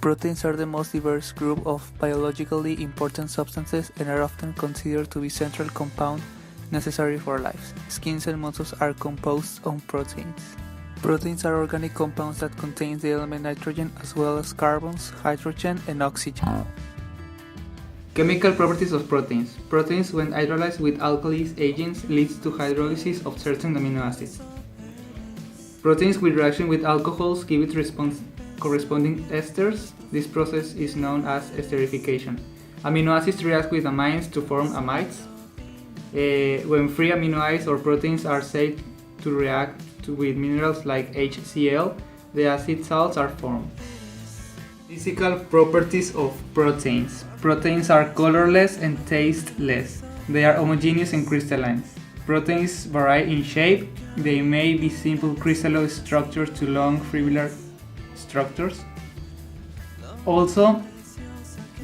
Proteins are the most diverse group of biologically important substances and are often considered to be central compound necessary for life. Skins and muscles are composed of proteins. Proteins are organic compounds that contain the element nitrogen as well as carbons, hydrogen, and oxygen. Chemical properties of proteins. Proteins, when hydrolyzed with alkali agents, leads to hydrolysis of certain amino acids. Proteins with reaction with alcohols give it corresponding esters. This process is known as esterification. Amino acids react with amines to form amides. When free amino acids or proteins are said to react with minerals like HCl, the acid salts are formed. Physical properties of proteins. Proteins are colorless and tasteless. They are homogeneous and crystalline. Proteins vary in shape. They may be simple crystalloid structures to long fibrillary structures. Also,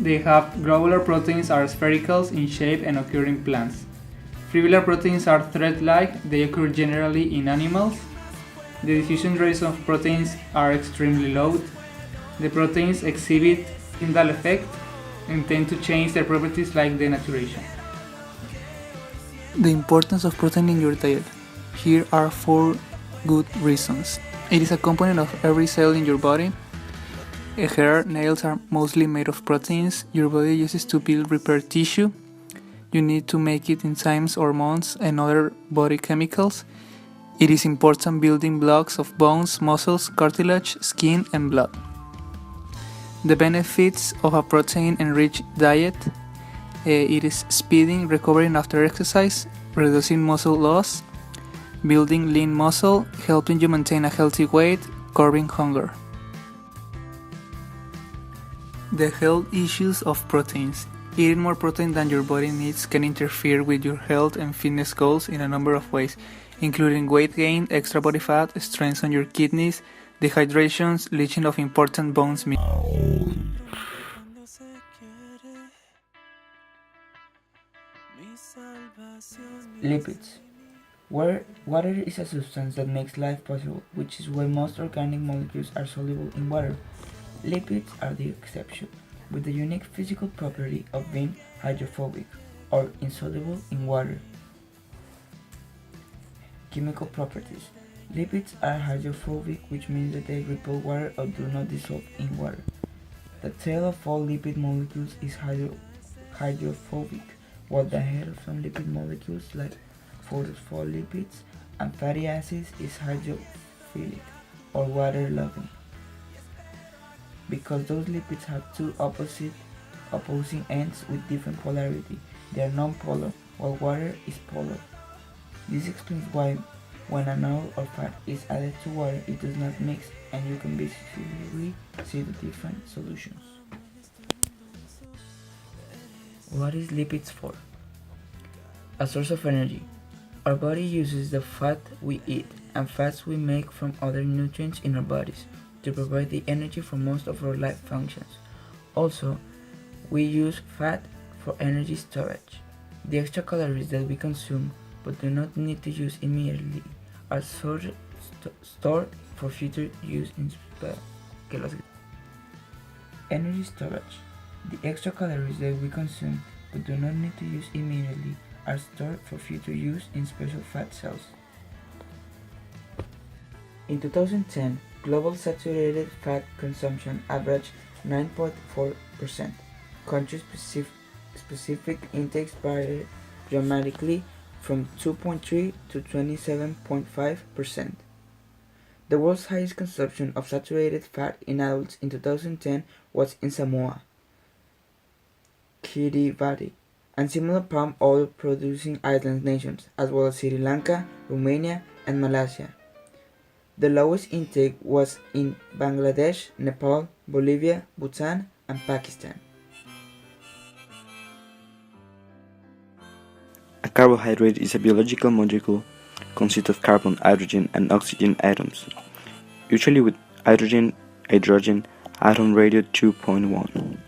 they have globular proteins are spherical in shape and occur in plants. Fibrillar proteins are thread-like. They occur generally in animals. The diffusion rates of proteins are extremely low. The proteins exhibit Tyndall effect and tend to change their properties like denaturation. The importance of protein in your diet. Here are 4 good reasons. It is a component of every cell in your body. Hair, nails are mostly made of proteins. Your body uses to build repair tissue. You need to make it enzymes, hormones, and other body chemicals. It is important building blocks of bones, muscles, cartilage, skin, and blood. The benefits of a protein-enriched diet. It is speeding recovery after exercise, reducing muscle loss, building lean muscle, helping you maintain a healthy weight, curbing hunger. The health issues of proteins. Eating more protein than your body needs can interfere with your health and fitness goals in a number of ways, including weight gain, extra body fat, strains on your kidneys, dehydrations, leaching of important bones. Lipids. Water is a substance that makes life possible, which is why most organic molecules are soluble in water. Lipids are the exception, with the unique physical property of being hydrophobic, or insoluble in water. Chemical properties. Lipids are hydrophobic, which means that they repel water or do not dissolve in water. The tail of all lipid molecules is hydrophobic, while the head of some lipid molecules, like phospholipids and fatty acids, is hydrophilic, or water-loving. Because those lipids have two opposing ends with different polarity, they are non-polar, while water is polar. This explains why when an oil or fat is added to water, it does not mix, and you can visibly see the different solutions. What is lipids for? A source of energy. Our body uses the fat we eat and fats we make from other nutrients in our bodies to provide the energy for most of our life functions. Also, we use fat for energy storage. The extra calories that we consume but do not need to use immediately are stored for future use in energy storage. The extra calories that we consume but do not need to use immediately are stored for future use in special fat cells. In 2010, global saturated fat consumption averaged 9.4%. Country-specific intakes varied dramatically from 2.3 to 27.5%. The world's highest consumption of saturated fat in adults in 2010 was in Samoa, Kiribati, and similar palm oil producing island nations, as well as Sri Lanka, Romania, and Malaysia. The lowest intake was in Bangladesh, Nepal, Bolivia, Bhutan, and Pakistan. A carbohydrate is a biological molecule consisting of carbon, hydrogen, and oxygen atoms, usually with hydrogen atom ratio 2.1.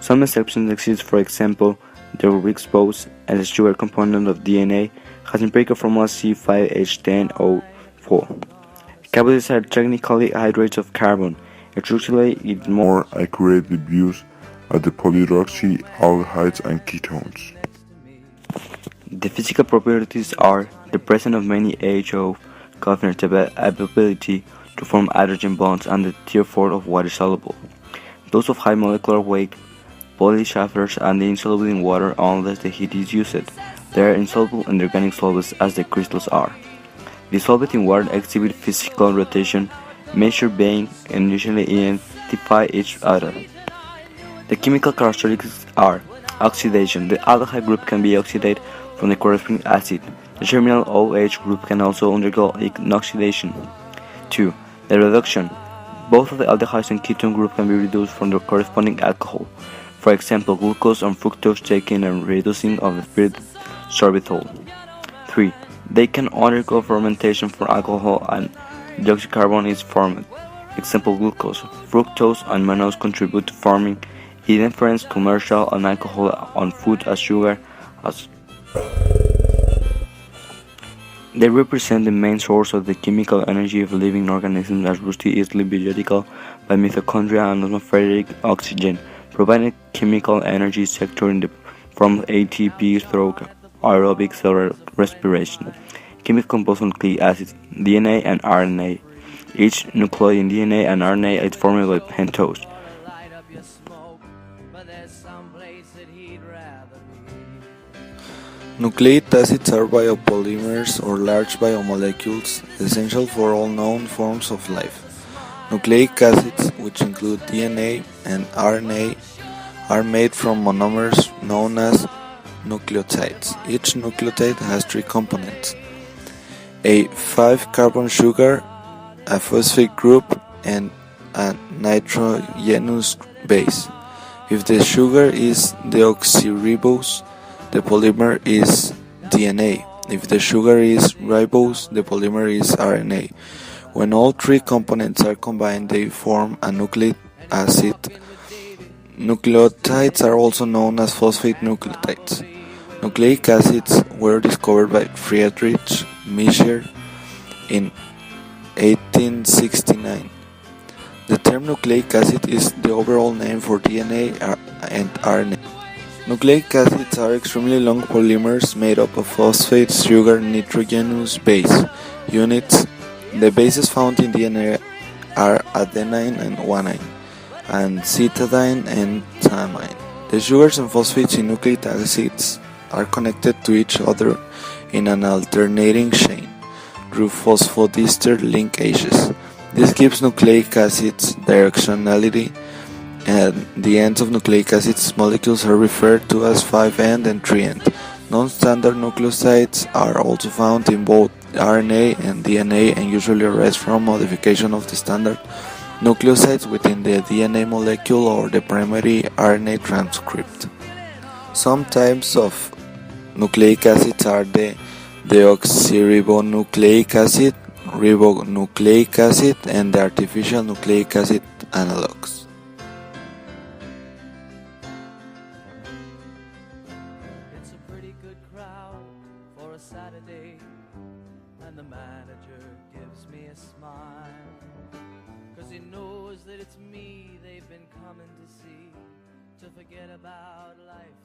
Some exceptions exist. For example, the ribose, a sugar component of DNA, has empirical formula C5H10O4. Carbohydrates are technically hydrates of carbon, Structurally, it is more accurately views at the polyhydroxy aldehydes and ketones. The physical properties are the presence of many HO covenants, the ability to form hydrogen bonds, and the therefore of water soluble. Those of high molecular weight, polysaccharides, and insoluble in water unless the heat is used. They are insoluble in organic solids as the crystals are. Dissolved in water exhibit physical rotation, measure being, and usually identify each other. The chemical characteristics are oxidation. The aldehyde group can be oxidated from the corresponding acid. The terminal OH group can also undergo oxidation. 2. The reduction. Both of the aldehydes and ketone group can be reduced from their corresponding alcohol. For example, glucose and fructose taken and reducing of the spirit sorbitol. 3. They can undergo fermentation for alcohol and deoxycarbon is formed. Example, glucose, fructose, and mannose contribute to forming indifferent commercial and alcohol on food as sugar as they represent the main source of the chemical energy of living organisms as rusty easily biological by mitochondria and atmospheric oxygen, providing chemical energy sector in the form of ATP through aerobic cellular respiration. Chemical composed nucleic acids, DNA and RNA. Each nucleotide in DNA and RNA is formed by pentose. Nucleic acids are biopolymers or large biomolecules essential for all known forms of life. Nucleic acids, which include DNA and RNA, are made from monomers known as nucleotides. Each nucleotide has three components: a 5-carbon sugar, a phosphate group, and a nitrogenous base. If the sugar is deoxyribose, the polymer is DNA. If the sugar is ribose, the polymer is RNA. When all three components are combined, they form a nucleic acid. Nucleotides are also known as phosphate nucleotides. Nucleic acids were discovered by Friedrich Mischer in 1869. The term nucleic acid is the overall name for DNA and RNA. Nucleic acids are extremely long polymers made up of phosphate, sugar, nitrogenous base units. The bases found in DNA are adenine and guanine, and cytidine and thymine. The sugars and phosphates in nucleic acids are connected to each other in an alternating chain through phosphodiester linkages. This gives nucleic acids directionality, and the ends of nucleic acids molecules are referred to as 5' and 3'. Non-standard nucleosides are also found in both RNA and DNA and usually arise from modification of the standard nucleosides within the DNA molecule or the primary RNA transcript. Some types of nucleic acids are the deoxyribonucleic acid, ribonucleic acid, and the artificial nucleic acid analogs. It's a pretty good crowd for a Saturday, and the manager gives me a smile, 'cause he knows that it's me they've been coming to see, to forget about life